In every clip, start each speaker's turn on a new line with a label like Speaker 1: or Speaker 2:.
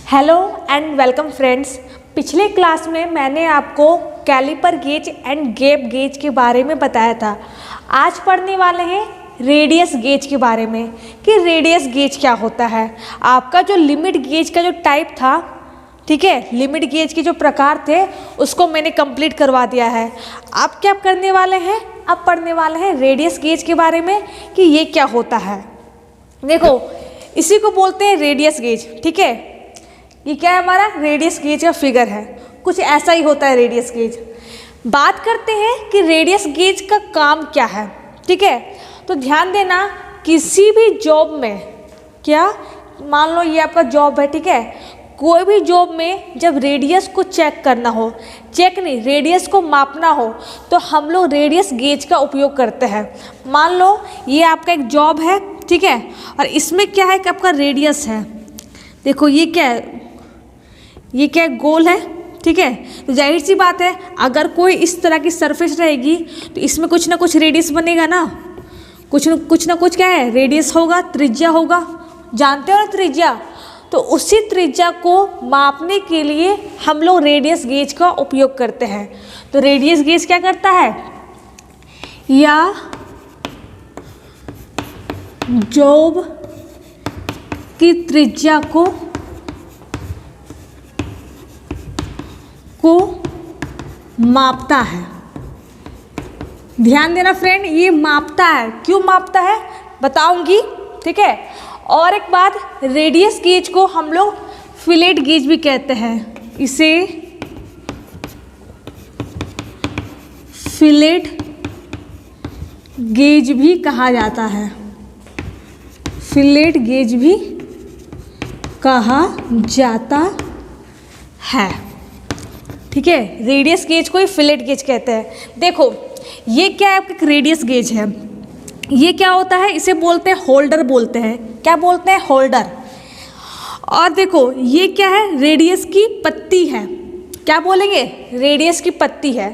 Speaker 1: Hello and welcome friends. पिछले class में मैंने आपको caliper gauge and gap gauge के बारे में बताया था। आज पढ़ने वाले हैं रेडियस गेज के बारे में कि रेडियस गेज क्या होता है। आपका जो लिमिट गेज का जो टाइप था, ठीक है, लिमिट गेज के जो प्रकार थे उसको मैंने कंप्लीट करवा दिया है। आप क्या करने वाले हैं, अब पढ़ने वाले हैं रेडियस गेज के बारे में कि ये क्या होता है। देखो, इसी को बोलते हैं रेडियस गेज, ठीक है। ये क्या है, हमारा रेडियस गेज का फिगर है, कुछ ऐसा ही होता है रेडियस गेज। बात करते हैं कि रेडियस गेज का काम क्या है, ठीक है। तो ध्यान देना, किसी भी जॉब में, क्या मान लो ये आपका जॉब है, ठीक है, कोई भी जॉब में जब रेडियस को चेक करना हो, चेक नहीं रेडियस को मापना हो, तो हम लोग रेडियस गेज का उपयोग करते हैं। मान लो ये आपका एक जॉब है, ठीक है, और इसमें क्या है कि आपका रेडियस है। देखो ये क्या है, ये क्या है, गोल है, ठीक है। तो जाहिर सी बात है, अगर कोई इस तरह की सरफेस रहेगी तो इसमें कुछ ना कुछ रेडियस बनेगा ना, कुछ ना कुछ क्या है, रेडियस होगा, त्रिज्या होगा, जानते हो ना त्रिज्या। तो उसी त्रिज्या को मापने के लिए हम लोग रेडियस गेज का उपयोग करते हैं। तो रेडियस गेज क्या करता है, या जॉब की त्रिज्या को मापता है। ध्यान देना फ्रेंड, ये मापता है। क्यों मापता है बताऊंगी, ठीक है। और एक बात, रेडियस गेज को हम लोग फिलेट गेज भी कहते हैं। इसे फिलेट गेज भी कहा जाता है, फिलेट गेज भी कहा जाता है, ठीक है। रेडियस गेज को ही फिलेट गेज कहते हैं। देखो ये क्या है, आपका रेडियस गेज है, ये क्या होता है, इसे बोलते हैं होल्डर बोलते हैं। क्या बोलते हैं, होल्डर। और देखो ये क्या है, रेडियस की पत्ती है। क्या बोलेंगे, रेडियस की पत्ती है।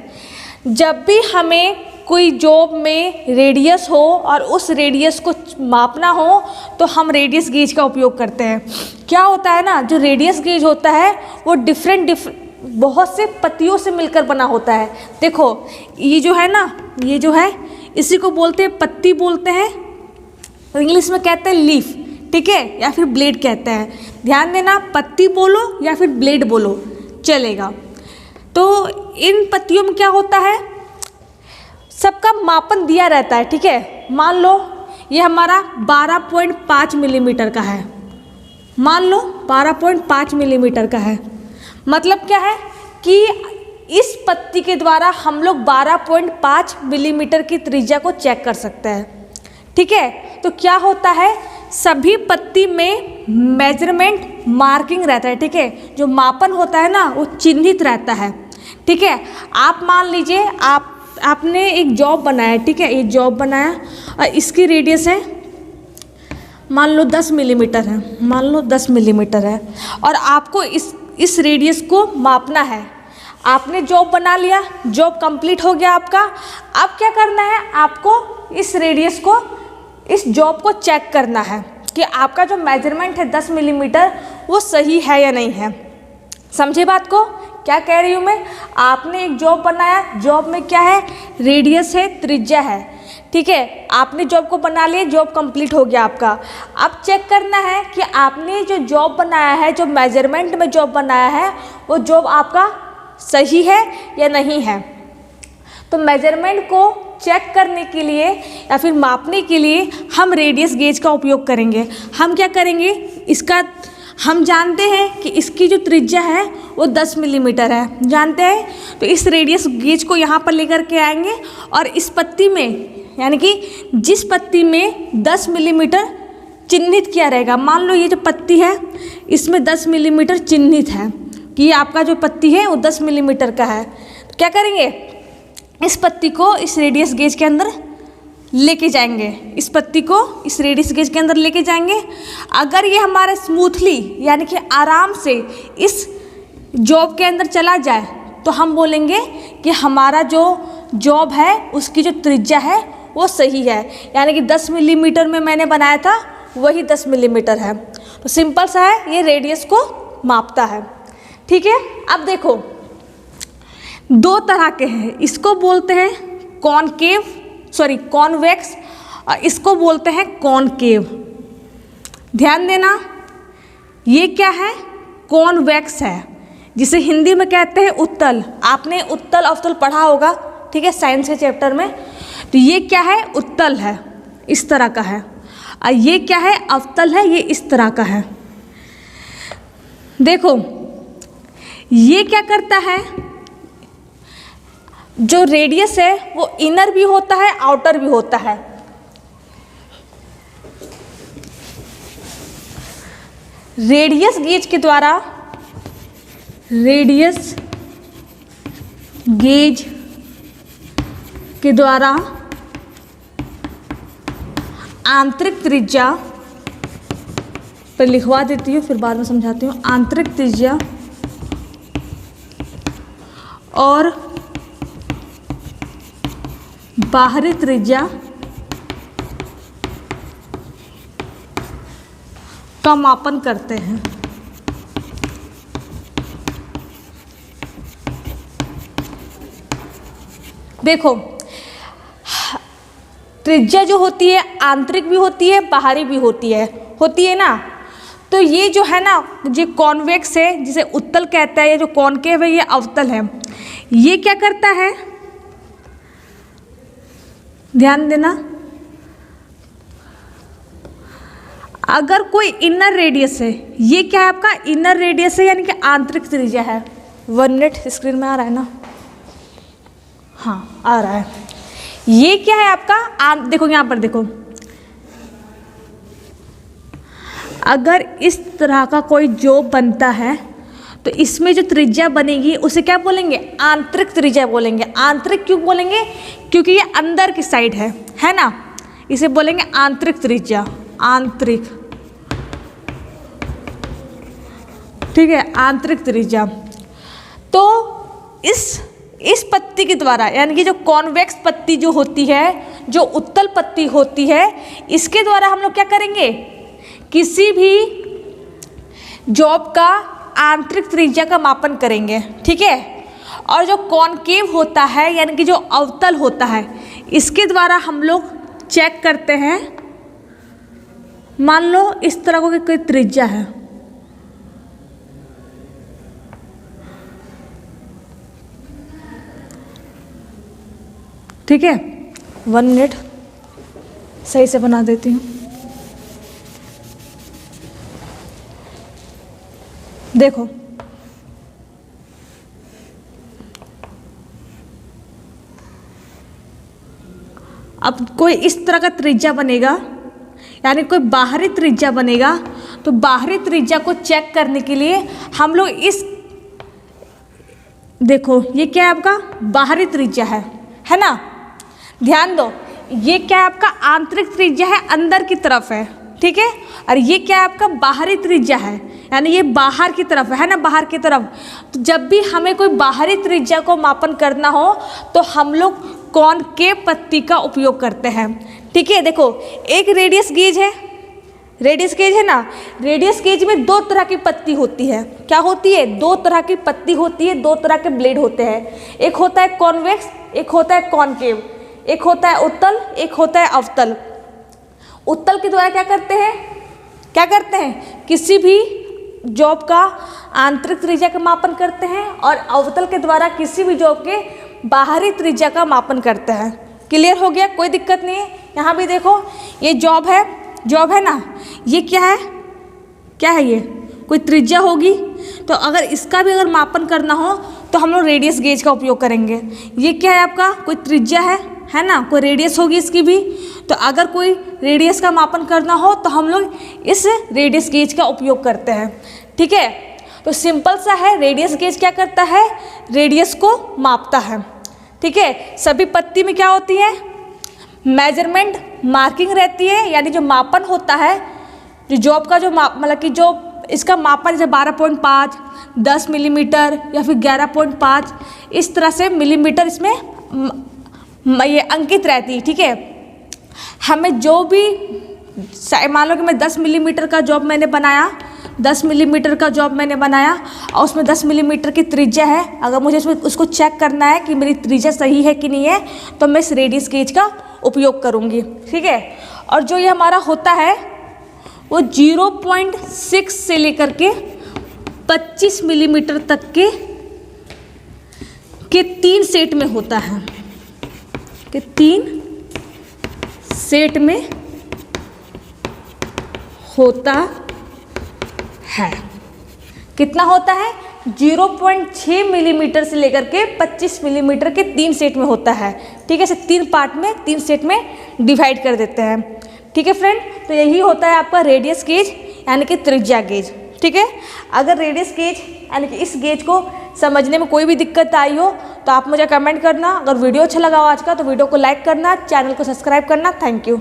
Speaker 1: जब भी हमें कोई जॉब में रेडियस हो और उस रेडियस को मापना हो तो हम रेडियस गेज का उपयोग करते हैं। क्या होता है ना, जो रेडियस गेज होता है वो डिफरेंट बहुत से पत्तियों से मिलकर बना होता है। देखो ये जो है ना, ये जो है इसी को बोलते हैं पत्ती बोलते हैं, इंग्लिश में कहते हैं लीफ, ठीक है, या फिर ब्लेड कहते हैं। ध्यान देना, पत्ती बोलो या फिर ब्लेड बोलो चलेगा। तो इन पत्तियों में क्या होता है, सबका मापन दिया रहता है, ठीक है। मान लो ये हमारा 12.5 मिलीमीटर का है, मान लो 12.5 मिलीमीटर का है। मतलब क्या है कि इस पत्ती के द्वारा हम लोग 12.5 मिलीमीटर की त्रिज्या को चेक कर सकते हैं, ठीक है। तो क्या होता है, सभी पत्ती में मेजरमेंट मार्किंग रहता है, ठीक है। जो मापन होता है ना वो चिन्हित रहता है, ठीक है। आप मान लीजिए आपने एक जॉब बनाया, ठीक है, ये जॉब बनाया और इसकी रेडियस है मान लो 10 मिलीमीटर है, मान लो 10 मिलीमीटर है, और आपको इस रेडियस को मापना है। आपने जॉब बना लिया, जॉब कंप्लीट हो गया आपका। अब क्या करना है, आपको इस रेडियस को, इस जॉब को चेक करना है कि आपका जो मेजरमेंट है 10 मिलीमीटर वो सही है या नहीं है। समझे बात को, क्या कह रही हूँ मैं। आपने एक जॉब बनाया, जॉब में क्या है, रेडियस है, त्रिज्या है, ठीक है। आपने जॉब को बना लिया, जॉब कंप्लीट हो गया आपका। अब चेक करना है कि आपने जो जॉब बनाया है, जो मेजरमेंट में जॉब बनाया है, वो जॉब आपका सही है या नहीं है। तो मेजरमेंट को चेक करने के लिए या फिर मापने के लिए हम रेडियस गेज का उपयोग करेंगे। हम क्या करेंगे, इसका हम जानते हैं कि इसकी जो त्रिज्या है वो 10 मिलीमीटर है, जानते हैं। तो इस रेडियस गेज को यहाँ पर लेकर के आएंगे और इस पत्ती में, यानी कि जिस पत्ती में 10 मिलीमीटर चिन्हित किया रहेगा, मान लो ये जो पत्ती है इसमें 10 मिलीमीटर चिन्हित है कि ये आपका जो पत्ती है वो 10 मिलीमीटर का है। तो क्या करेंगे, इस पत्ती को इस रेडियस गेज के अंदर लेके जाएंगे, इस पत्ती को इस रेडियस गेज के अंदर लेके जाएंगे। अगर ये हमारे स्मूथली यानी कि आराम से इस जॉब के अंदर चला जाए तो हम बोलेंगे कि हमारा जो जॉब है उसकी जो त्रिज्या है वो सही है, यानी कि 10 मिलीमीटर में मैंने बनाया था वही 10 मिलीमीटर है। तो सिंपल सा है, ये रेडियस को मापता है। ठीक है, अब देखो दो तरह के हैं, इसको बोलते हैं कॉन्वेक्स और इसको बोलते हैं कॉनकेव। ध्यान देना, ये क्या है? कॉन्वेक्स है, जिसे हिंदी में कहते हैं उत्तल। आपने उत्तल अवतल पढ़ा होगा, ठीक है, साइंस के चैप्टर में। तो ये क्या है? उत्तल है, इस तरह का है। और ये क्या है? अवतल है, ये इस तरह का है। देखो ये क्या करता है, जो रेडियस है वो इनर भी होता है, आउटर भी होता है। रेडियस गेज के द्वारा आंतरिक त्रिज्या पर लिखवा देती हूँ, फिर बाद में समझाती हूँ। आंतरिक त्रिज्या और बाहरी त्रिज्या का मापन करते हैं। देखो त्रिज्या जो होती है आंतरिक भी होती है, बाहरी भी होती है ना। तो ये जो है ना, जो कॉन्वेक्स है जिसे उत्तल कहता है, ये जो कॉनकेव है ये अवतल है। ये क्या करता है, ध्यान देना, अगर कोई इनर रेडियस है, ये क्या है आपका इनर रेडियस है, यानी कि आंतरिक त्रिज्या है। 1 मिनट, स्क्रीन में आ रहा है ना? हाँ आ रहा है। ये क्या है आपका देखो यहाँ पर देखो, अगर इस तरह का कोई जॉब बनता है तो इसमें जो त्रिज्या बनेगी उसे क्या बोलेंगे? आंतरिक त्रिज्या बोलेंगे। आंतरिक क्यों बोलेंगे? क्योंकि ये अंदर की साइड है ना, इसे बोलेंगे आंतरिक त्रिज्या। आंतरिक, ठीक है, आंतरिक त्रिज्या। तो इस पत्ती के द्वारा, यानी कि जो कॉन्वेक्स पत्ती जो होती है, जो उत्तल पत्ती होती है, इसके द्वारा हम लोग क्या करेंगे? किसी भी जॉब का आंतरिक त्रिज्या का मापन करेंगे, ठीक है। और जो कॉनकेव होता है, यानी कि जो अवतल होता है, इसके द्वारा हम लोग चेक करते हैं। मान लो इस तरह की कोई त्रिज्या है, ठीक है। 1 मिनट, सही से बना देती हूँ। देखो अब कोई इस तरह का त्रिज्या बनेगा, यानी कोई बाहरी त्रिज्या बनेगा। तो बाहरी त्रिज्या को चेक करने के लिए हम लोग देखो ये क्या है आपका बाहरी त्रिज्या है ना। ध्यान दो, ये क्या है आपका आंतरिक त्रिज्या है, अंदर की तरफ है, ठीक है। और ये क्या है आपका बाहरी त्रिज्या है, यानी ये बाहर की तरफ है ना, बाहर की तरफ। तो जब भी हमें कोई बाहरी त्रिज्या को मापन करना हो तो हम लोग कॉनकेव पत्ती का उपयोग करते हैं, ठीक है। देखो एक रेडियस गेज है ना। रेडियस गेज में 2 तरह की पत्ती होती है। क्या होती है? 2 तरह की पत्ती होती है, 2 तरह के ब्लेड होते हैं। एक होता है कॉन्वेक्स, एक होता है कॉनकेव। एक होता है उत्तल, एक होता है अवतल। उत्तल के द्वारा क्या करते हैं? किसी भी जॉब का आंतरिक त्रिज्या का मापन करते हैं, और अवतल के द्वारा किसी भी जॉब के बाहरी त्रिज्या का मापन करते हैं। क्लियर हो गया? कोई दिक्कत नहीं है। यहाँ भी देखो ये जॉब है ना, ये क्या है ये कोई त्रिज्या होगी। तो अगर इसका भी अगर मापन करना हो तो हम लोग रेडियस गेज का उपयोग करेंगे। ये क्या है आपका कोई त्रिज्या है ना, कोई रेडियस होगी इसकी भी। तो अगर कोई रेडियस का मापन करना हो तो हम लोग इस रेडियस गेज का उपयोग करते हैं, ठीक है। तो सिंपल सा है, रेडियस गेज क्या करता है? रेडियस को मापता है, ठीक है। सभी पत्ती में क्या होती है? मेजरमेंट मार्किंग रहती है, यानी जो मापन होता है, जो जॉब का जो मतलब कि जो इसका मापन जैसे 12.5, 10 मिलीमीटर या फिर 11.5, इस तरह से मिलीमीटर इसमें ये अंकित रहती है, ठीक है। हमें जो भी मान लो कि मैं 10 मिलीमीटर का जॉब मैंने बनाया, 10 मिलीमीटर का जॉब मैंने बनाया और उसमें 10 मिलीमीटर की त्रिज्या है। अगर मुझे उसको चेक करना है कि मेरी त्रिज्या सही है कि नहीं है तो मैं इस रेडियस गेज का उपयोग करूँगी, ठीक है। और जो ये हमारा होता है वो 0.6 से लेकर के 25 मिलीमीटर तक के 3 सेट में होता है, कि 3 सेट में होता है। कितना होता है? 0.6 मिलीमीटर से लेकर के 25 मिलीमीटर के 3 सेट में होता है, ठीक है। इसे 3 पार्ट में 3 सेट में डिवाइड कर देते हैं, ठीक है फ्रेंड। तो यही होता है आपका रेडियस गेज यानी कि त्रिज्या गेज, ठीक है। अगर रेडियस गेज यानी कि इस गेज को समझने में कोई भी दिक्कत आई हो तो आप मुझे कमेंट करना। अगर वीडियो अच्छा लगा हो आज का तो वीडियो को लाइक करना, चैनल को सब्सक्राइब करना। Thank you.